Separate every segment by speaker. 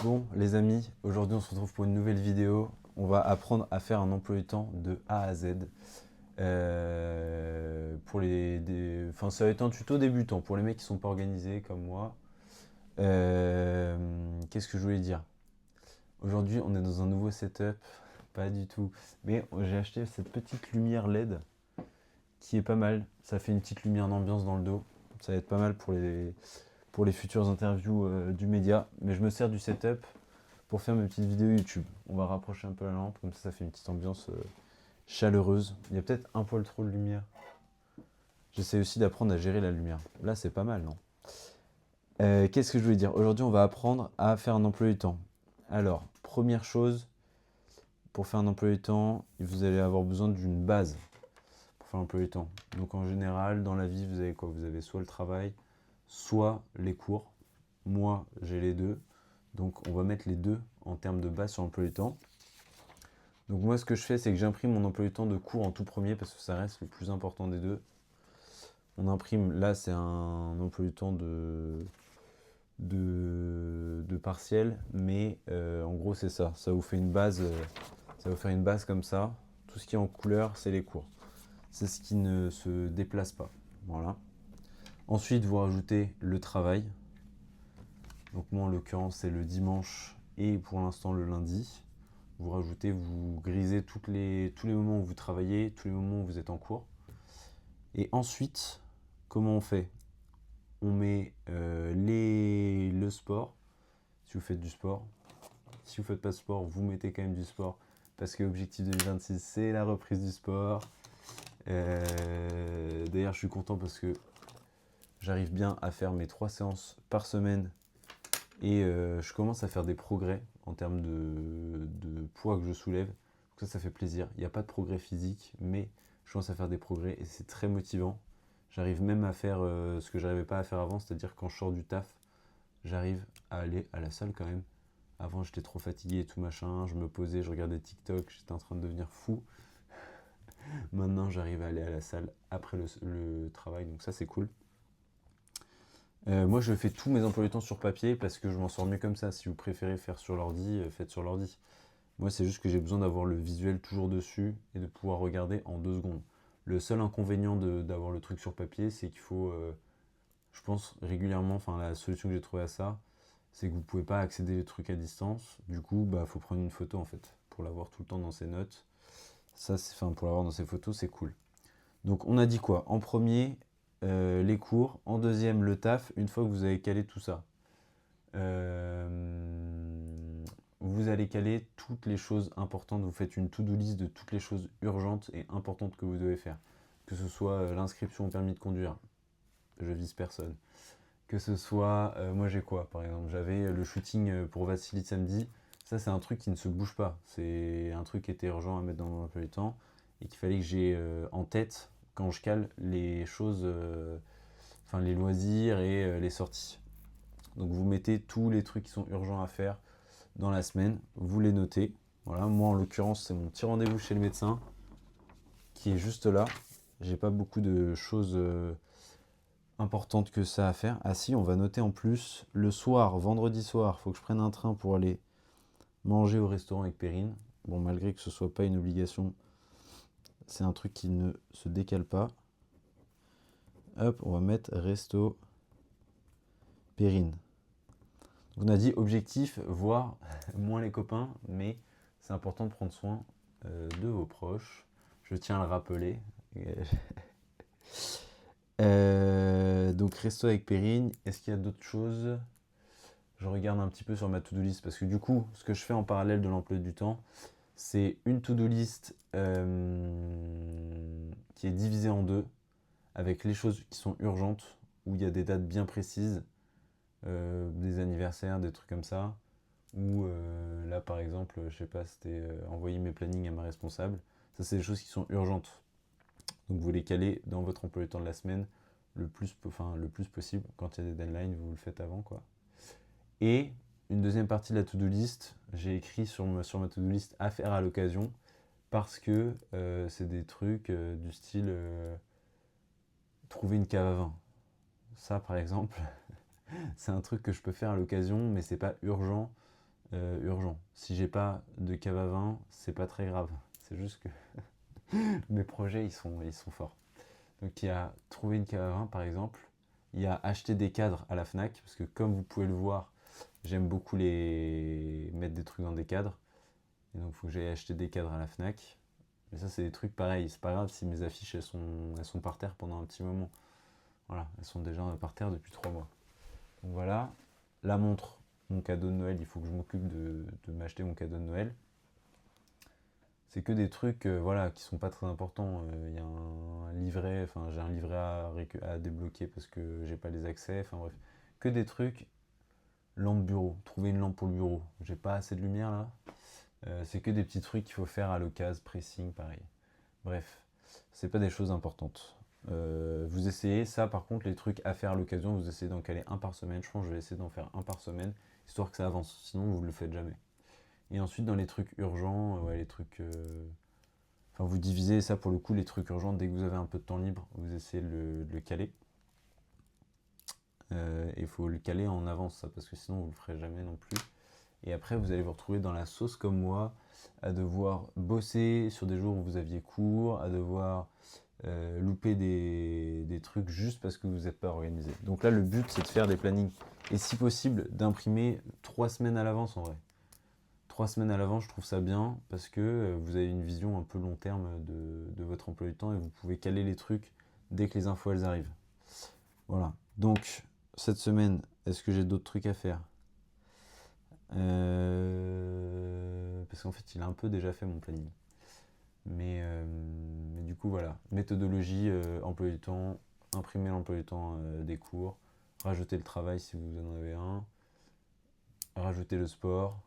Speaker 1: Bon, les amis, aujourd'hui on se retrouve pour une nouvelle vidéo. On va apprendre à faire un emploi du temps de A à Z. Enfin, ça va être un tuto débutant pour les mecs qui sont pas organisés comme moi. Qu'est-ce que je voulais dire? Aujourd'hui, on est dans un nouveau setup. Pas du tout. Mais j'ai acheté cette petite lumière LED qui est pas mal. Ça fait une petite lumière d'ambiance dans le dos. Ça va être pas mal pour les futures interviews du média. Mais je me sers du setup pour faire mes petites vidéos YouTube. On va rapprocher un peu la lampe, comme ça fait une petite ambiance chaleureuse. Il y a peut-être un poil trop de lumière. J'essaie aussi d'apprendre à gérer la lumière. Là, c'est pas mal, non? Qu'est-ce que je voulais dire? Aujourd'hui, on va apprendre à faire un emploi du temps. Alors, première chose, pour faire un emploi du temps, vous allez avoir besoin d'une base pour faire un emploi du temps. Donc, en général, dans la vie, vous avez quoi? Vous avez soit le travail, soit les cours. Moi, j'ai les deux. Donc, on va mettre les deux en termes de base sur l'emploi du temps. Donc moi, ce que je fais, c'est que j'imprime mon emploi du temps de cours en tout premier parce que ça reste le plus important des deux. On imprime, là, c'est un emploi du temps de partiel, mais en gros, c'est ça. Ça vous fait une base, ça va vous faire une base comme ça. Tout ce qui est en couleur, c'est les cours. C'est ce qui ne se déplace pas. Voilà. Ensuite, vous rajoutez le travail. Donc moi, en l'occurrence, c'est le dimanche et pour l'instant le lundi. Vous rajoutez, vous grisez tous les moments où vous travaillez, tous les moments où vous êtes en cours. Et ensuite, comment on fait? On met le sport, si vous faites du sport. Si vous ne faites pas de sport, vous mettez quand même du sport. Parce que l'objectif 2026, c'est la reprise du sport. D'ailleurs, je suis content parce que j'arrive bien à faire mes 3 séances par semaine. Et je commence à faire des progrès en termes de poids que je soulève. Donc ça fait plaisir. Il n'y a pas de progrès physique, mais je commence à faire des progrès et c'est très motivant. J'arrive même à faire ce que j'arrivais pas à faire avant, c'est-à-dire quand je sors du taf, j'arrive à aller à la salle quand même. Avant, j'étais trop fatigué et tout machin, je me posais, je regardais TikTok, j'étais en train de devenir fou. Maintenant, j'arrive à aller à la salle après le travail, donc ça c'est cool. Moi, je fais tous mes emplois du temps sur papier parce que je m'en sors mieux comme ça. Si vous préférez faire sur l'ordi, faites sur l'ordi. Moi, c'est juste que j'ai besoin d'avoir le visuel toujours dessus et de pouvoir regarder en 2 secondes. Le seul inconvénient d'avoir le truc sur papier, c'est qu'il faut, je pense, régulièrement, enfin, la solution que j'ai trouvée à ça, c'est que vous ne pouvez pas accéder aux trucs à distance. Du coup, bah, faut prendre une photo en fait, pour l'avoir tout le temps dans ses notes. Ça, enfin, pour l'avoir dans ses photos, c'est cool. Donc on a dit quoi? En premier, les cours. En deuxième, le taf, une fois que vous avez calé tout ça. Vous allez caler toutes les choses importantes. Vous faites une to-do list de toutes les choses urgentes et importantes que vous devez faire. Que ce soit l'inscription au permis de conduire. Je vise personne. Que ce soit, moi j'ai quoi par exemple? J'avais le shooting pour Vassili samedi. Ça, c'est un truc qui ne se bouge pas. C'est un truc qui était urgent à mettre dans mon emploi du temps et qu'il fallait que j'ai en tête quand je cale les choses, enfin les loisirs et les sorties. Donc vous mettez tous les trucs qui sont urgents à faire dans la semaine, vous les notez. Voilà, moi en l'occurrence, c'est mon petit rendez-vous chez le médecin qui est juste là. J'ai pas beaucoup de choses importantes que ça à faire. Ah si, on va noter en plus le soir, vendredi soir, faut que je prenne un train pour aller manger au restaurant avec Perrine. Bon, malgré que ce soit pas une obligation, c'est un truc qui ne se décale pas. Hop, on va mettre resto Perrine. Donc on a dit objectif, voir moins les copains, mais c'est important de prendre soin de vos proches. Je tiens à le rappeler. Donc resto avec Perrine. Est-ce qu'il y a d'autres choses? Je regarde un petit peu sur ma to-do list parce que du coup, ce que je fais en parallèle de l'emploi du temps, c'est une to-do list qui est divisée en deux avec les choses qui sont urgentes, où il y a des dates bien précises, des anniversaires, des trucs comme ça. Ou là, par exemple, je sais pas, c'était envoyer mes plannings à ma responsable. Ça, c'est des choses qui sont urgentes. Donc, vous les calez dans votre emploi du temps de la semaine le plus possible. Quand il y a des deadlines, vous le faites avant, quoi. Et une deuxième partie de la to-do list, j'ai écrit sur ma to-do list à faire à l'occasion parce que c'est des trucs du style trouver une cave à vin. Ça, par exemple, c'est un truc que je peux faire à l'occasion, mais c'est pas urgent. urgent. Si j'ai pas de cave à vin, c'est pas très grave. C'est juste que mes projets, ils sont forts. Donc il y a trouver une cave à vin par exemple, il y a acheter des cadres à la Fnac, parce que comme vous pouvez le voir, j'aime beaucoup les mettre des trucs dans des cadres. Et donc il faut que j'aille acheter des cadres à la Fnac. Mais ça c'est des trucs pareils, c'est pas grave si mes affiches elles sont par terre pendant un petit moment. Voilà, elles sont déjà par terre depuis 3 mois. Donc voilà, la montre, mon cadeau de Noël, il faut que je m'occupe de m'acheter mon cadeau de Noël. C'est que des trucs voilà, qui sont pas très importants. Il y a un livret, enfin j'ai un livret à débloquer parce que j'ai pas les accès, enfin bref. Que des trucs, lampe bureau, trouver une lampe pour le bureau. J'ai pas assez de lumière là. C'est que des petits trucs qu'il faut faire à l'occasion, pressing, pareil. Bref, c'est pas des choses importantes. Vous essayez ça, par contre, les trucs à faire à l'occasion, vous essayez d'en caler un par semaine. Je pense que je vais essayer d'en faire un par semaine, histoire que ça avance. Sinon, vous le faites jamais. Et ensuite, dans les trucs urgents, ouais, les trucs. Enfin, vous divisez ça pour le coup, les trucs urgents. Dès que vous avez un peu de temps libre, vous essayez de le caler. Et il faut le caler en avance, ça, parce que sinon, vous le ferez jamais non plus. Et après, vous allez vous retrouver dans la sauce comme moi, à devoir bosser sur des jours où vous aviez cours, à devoir louper des trucs juste parce que vous n'êtes pas organisé. Donc là, le but, c'est de faire des plannings. Et si possible, d'imprimer 3 semaines à l'avance en vrai. 3 semaines à l'avance, je trouve ça bien parce que vous avez une vision un peu long terme de votre emploi du temps et vous pouvez caler les trucs dès que les infos elles arrivent. Voilà. Donc, cette semaine, est-ce que j'ai d'autres trucs à faire? Parce qu'en fait, il a un peu déjà fait mon planning. Mais du coup, voilà. Méthodologie, emploi du temps, imprimer l'emploi du temps des cours, rajouter le travail si vous en avez un, rajouter le sport.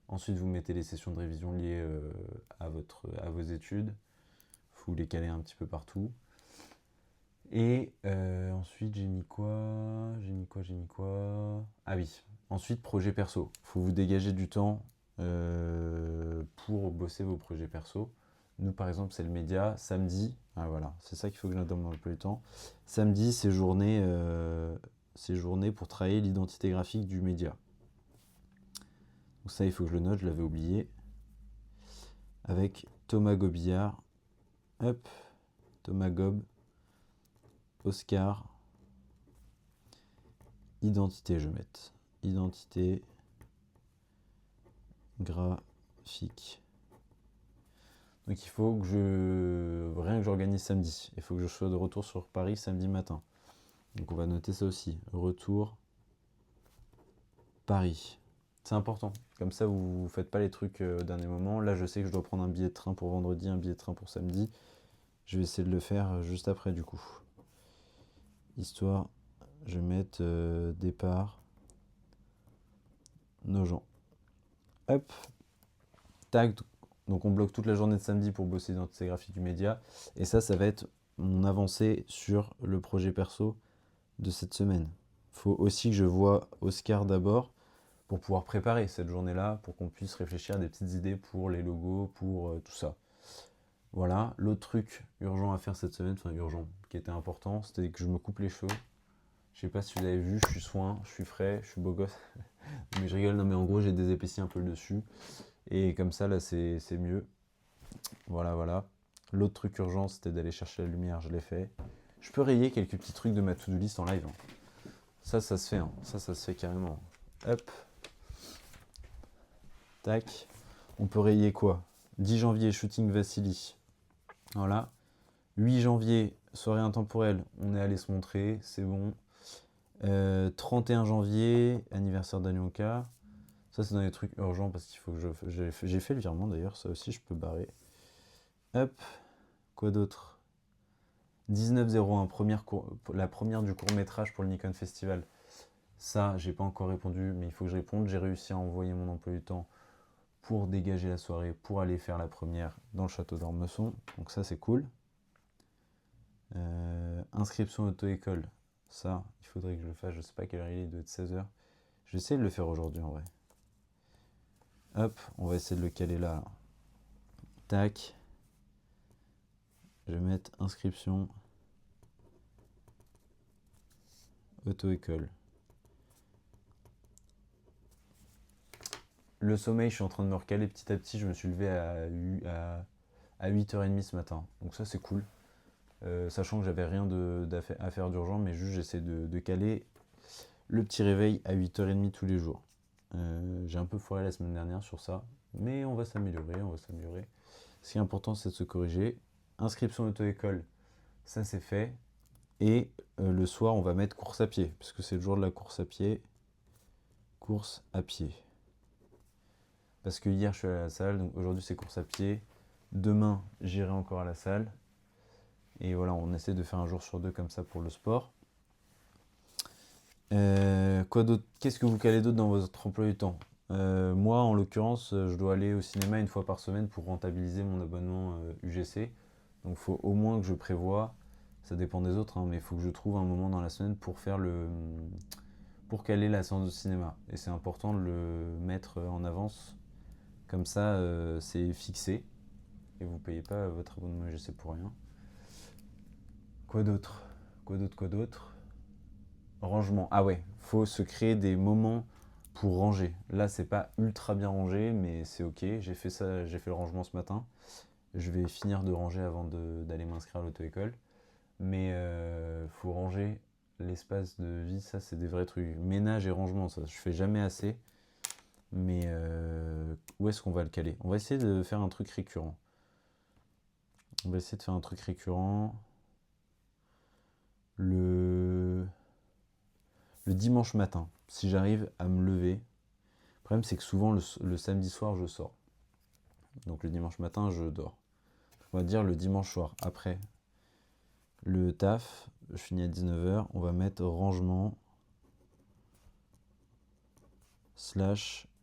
Speaker 1: Ensuite, vous mettez les sessions de révision liées à vos études. Vous les caler un petit peu partout. Et ensuite, j'ai mis quoi? J'ai mis quoi? Ah oui. Ensuite, projet perso. Il faut vous dégager du temps pour bosser vos projets perso. Nous, par exemple, c'est le média. Samedi, ah voilà, c'est ça qu'il faut que je note dans mon emploi du temps. Samedi, c'est journée pour travailler l'identité graphique du média. Donc ça, il faut que je le note, je l'avais oublié. Avec Thomas Gobillard. Hop, Thomas Gob. Oscar. Identité, je vais mettre. Identité graphique. Donc il faut que rien que j'organise samedi. Il faut que je sois de retour sur Paris samedi matin. Donc on va noter ça aussi. Retour Paris. C'est important. Comme ça, vous ne faites pas les trucs au dernier moment. Là, je sais que je dois prendre un billet de train pour vendredi, un billet de train pour samedi. Je vais essayer de le faire juste après, du coup. Histoire, je vais mettre départ, Nogent. Hop, tac. Donc on bloque toute la journée de samedi pour bosser l'identité graphique du média. Et ça va être mon avancée sur le projet perso de cette semaine. Il faut aussi que je voie Oscar d'abord pour pouvoir préparer cette journée-là, pour qu'on puisse réfléchir à des petites idées pour les logos, pour tout ça. Voilà, l'autre truc urgent à faire cette semaine, enfin urgent, qui était important, c'était que je me coupe les cheveux. Je sais pas si vous avez vu, je suis soin, je suis frais, je suis beau gosse. Mais je rigole, non mais en gros j'ai désépaissi un peu le dessus. Et comme ça là c'est mieux. Voilà, voilà. L'autre truc urgent c'était d'aller chercher la lumière, je l'ai fait. Je peux rayer quelques petits trucs de ma to-do list en live. Hein. Ça se fait, hein. Ça se fait carrément. Hop. Tac. On peut rayer quoi? 10 janvier, shooting Vassili. Voilà. 8 janvier, soirée intemporelle, on est allé se montrer, c'est bon. 31 janvier, anniversaire d'Anionka. Ça, c'est dans les trucs urgents parce qu'il faut que j'ai fait le virement d'ailleurs, ça aussi, je peux barrer. Hop. Quoi d'autre? 1901, la première du court-métrage pour le Nikon Festival. Ça, j'ai pas encore répondu, mais il faut que je réponde. J'ai réussi à envoyer mon emploi du temps pour dégager la soirée, pour aller faire la première dans le château d'Ormesson. Donc ça, c'est cool. Inscription auto-école. Ça, il faudrait que je le fasse. Je sais pas quelle heure il est, il doit être 16h. Je vais essayer de le faire aujourd'hui en vrai. Hop, on va essayer de le caler là. Tac. Je vais mettre inscription auto-école. Le sommeil, je suis en train de me recaler petit à petit. Je me suis levé à 8h30 ce matin. Donc ça, c'est cool. Sachant que j'avais rien à faire d'urgent, mais juste j'essaie de caler le petit réveil à 8h30 tous les jours. J'ai un peu foiré la semaine dernière sur ça, mais on va s'améliorer, on va s'améliorer. Ce qui est important, c'est de se corriger. Inscription auto-école, ça c'est fait. Et le soir, on va mettre course à pied, puisque c'est le jour de la course à pied. Course à pied. Parce que hier, je suis allé à la salle, donc aujourd'hui, c'est course à pied. Demain, j'irai encore à la salle. Et voilà, on essaie de faire un jour sur deux comme ça pour le sport. Quoi d'autre? Qu'est-ce que vous calez d'autre dans votre emploi du temps? Moi, en l'occurrence, je dois aller au cinéma une fois par semaine pour rentabiliser mon abonnement UGC. Donc, il faut au moins que je prévoie, ça dépend des autres, hein, mais il faut que je trouve un moment dans la semaine pour caler la séance de cinéma. Et c'est important de le mettre en avance. Comme ça, c'est fixé. Et vous ne payez pas votre abonnement UGC pour rien. Quoi d'autre? Quoi d'autre? Rangement. Ah ouais, faut se créer des moments pour ranger. Là, c'est pas ultra bien rangé, mais c'est ok. J'ai fait ça, j'ai fait le rangement ce matin. Je vais finir de ranger avant d'aller m'inscrire à l'auto-école. Mais faut ranger l'espace de vie, ça c'est des vrais trucs. Ménage et rangement, ça je fais jamais assez. Mais où est-ce qu'on va le caler? On va essayer de faire un truc récurrent. On va essayer de faire un truc récurrent. Le dimanche matin, si j'arrive à me lever. Le problème, c'est que souvent, le samedi soir, je sors. Donc le dimanche matin, je dors. On va dire le dimanche soir, après le taf, je finis à 19h, on va mettre rangement /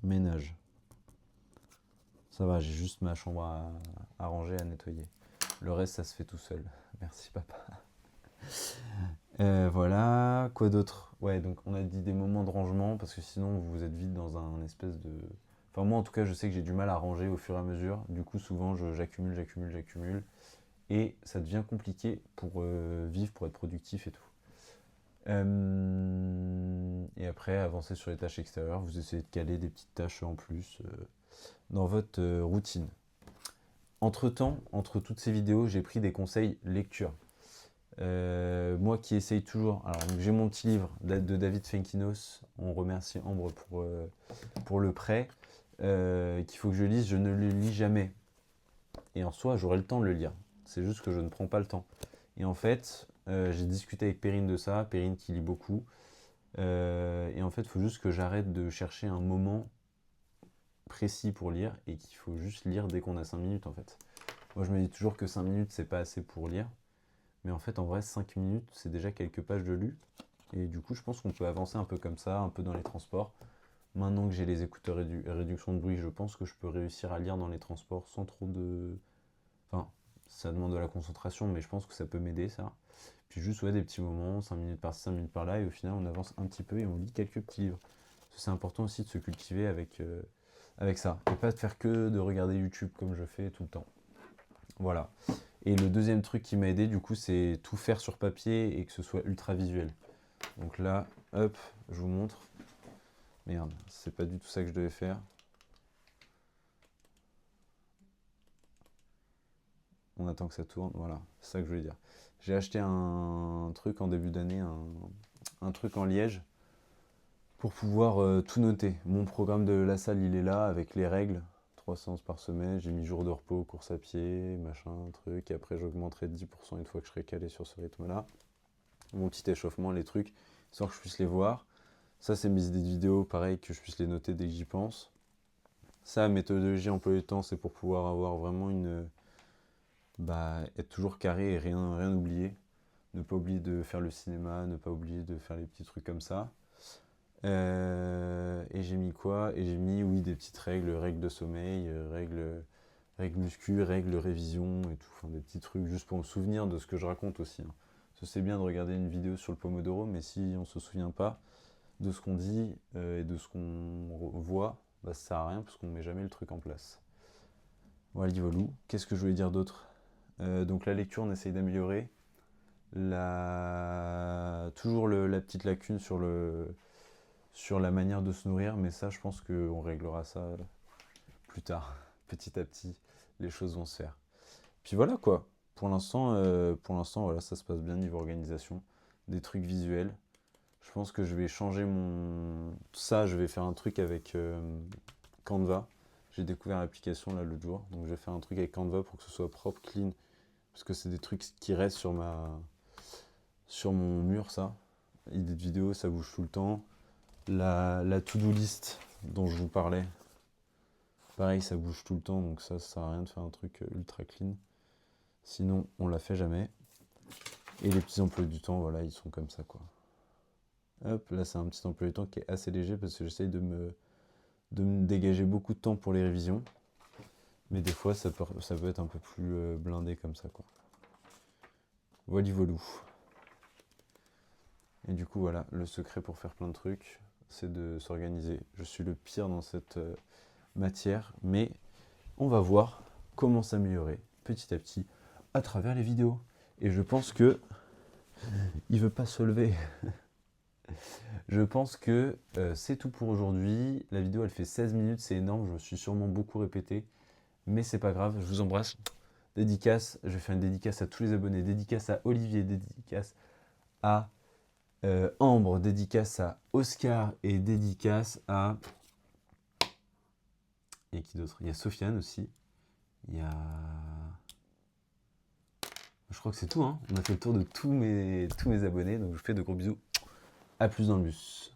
Speaker 1: ménage. Ça va, j'ai juste ma chambre à ranger, à nettoyer. Le reste, ça se fait tout seul. Merci papa. Voilà, quoi d'autre? Ouais, donc on a dit des moments de rangement, parce que sinon vous êtes vite dans un espèce de... Enfin moi en tout cas je sais que j'ai du mal à ranger au fur et à mesure, du coup souvent j'accumule, et ça devient compliqué pour vivre, pour être productif et tout. Et après avancer sur les tâches extérieures, vous essayez de caler des petites tâches en plus dans votre routine. Entre-temps, entre toutes ces vidéos, j'ai pris des conseils lecture. Moi qui essaye toujours, alors j'ai mon petit livre de David Fenkinos, on remercie Ambre pour le prêt, qu'il faut que je lise, je ne le lis jamais. Et en soi, j'aurai le temps de le lire, c'est juste que je ne prends pas le temps. Et en fait, j'ai discuté avec Perrine de ça, Perrine qui lit beaucoup, et en fait, il faut juste que j'arrête de chercher un moment précis pour lire, et qu'il faut juste lire dès qu'on a 5 minutes en fait. Moi je me dis toujours que 5 minutes c'est pas assez pour lire. Mais en fait, en vrai, 5 minutes, c'est déjà quelques pages de lu. Et du coup, je pense qu'on peut avancer un peu comme ça, un peu dans les transports. Maintenant que j'ai les écouteurs réduction de bruit, je pense que je peux réussir à lire dans les transports sans trop de... Enfin, ça demande de la concentration, mais je pense que ça peut m'aider, ça. Puis juste, ouais, des petits moments, 5 minutes par-ci, 5 minutes par-là, et au final, on avance un petit peu et on lit quelques petits livres. C'est important aussi de se cultiver avec ça. Et pas de faire que de regarder YouTube comme je fais tout le temps. Voilà. Et le deuxième truc qui m'a aidé, du coup, c'est tout faire sur papier et que ce soit ultra visuel. Donc là, hop, je vous montre. Merde, c'est pas du tout ça que je devais faire. On attend que ça tourne, voilà, c'est ça que je voulais dire. J'ai acheté un truc en début d'année, un truc en liège, pour pouvoir tout noter. Mon programme de la salle, il est là, avec les règles. 3 séances par semaine, j'ai mis jour de repos, course à pied, machin, truc. Et après, j'augmenterai de 10% une fois que je serai calé sur ce rythme-là. Mon petit échauffement, les trucs, histoire que je puisse les voir. Ça, c'est mes idées de vidéo, pareil, que je puisse les noter dès que j'y pense. Ça, méthodologie emploi du temps, c'est pour pouvoir avoir vraiment une... être toujours carré et rien oublier. Ne pas oublier de faire le cinéma, ne pas oublier de faire les petits trucs comme ça. Et j'ai mis quoi? Et j'ai mis, oui, des petites règles de sommeil, règles muscu, règles révision et tout. Enfin, des petits trucs juste pour me souvenir de ce que je raconte aussi, hein. C'est bien de regarder une vidéo sur le Pomodoro, mais si on ne se souvient pas de ce qu'on dit et de ce qu'on voit, bah, ça sert à rien parce qu'on ne met jamais le truc en place. Voilà, Volou. Qu'est-ce que je voulais dire d'autre? Donc la lecture, on essaye d'améliorer. Toujours la petite lacune sur la manière de se nourrir, mais ça, je pense qu'on réglera ça plus tard. Petit à petit, les choses vont se faire. Puis voilà quoi. Pour l'instant, voilà, ça se passe bien niveau organisation. Des trucs visuels. Je pense que je vais changer mon... Ça, je vais faire un truc avec Canva. J'ai découvert l'application là l'autre jour. Donc je vais faire un truc avec Canva pour que ce soit propre, clean. Parce que c'est des trucs qui restent sur mon mur, ça. Idée de vidéo, ça bouge tout le temps. La to-do list dont je vous parlais. Pareil, ça bouge tout le temps, donc ça sert à rien de faire un truc ultra clean. Sinon, on la fait jamais. Et les petits emplois du temps, voilà, ils sont comme ça, quoi. Hop, là, c'est un petit emploi du temps qui est assez léger parce que j'essaye de me dégager beaucoup de temps pour les révisions. Mais des fois, ça peut être un peu plus blindé comme ça, quoi. Voilà, voilou. Et du coup, voilà, le secret pour faire plein de trucs, c'est de s'organiser. Je suis le pire dans cette matière, mais on va voir comment s'améliorer petit à petit à travers les vidéos. Et je pense que il veut pas se lever. Je pense que c'est tout pour aujourd'hui. La vidéo elle fait 16 minutes, c'est énorme, je me suis sûrement beaucoup répété, mais c'est pas grave, je vous embrasse. Dédicace, je vais faire une dédicace à tous les abonnés, dédicace à Olivier, dédicace à Ambre, dédicace à Oscar et dédicace à... Il y a qui d'autre? Il y a Sofiane aussi. Il y a... Je crois que c'est tout, hein. On a fait le tour de tous mes abonnés, donc je vous fais de gros bisous. A plus dans le bus.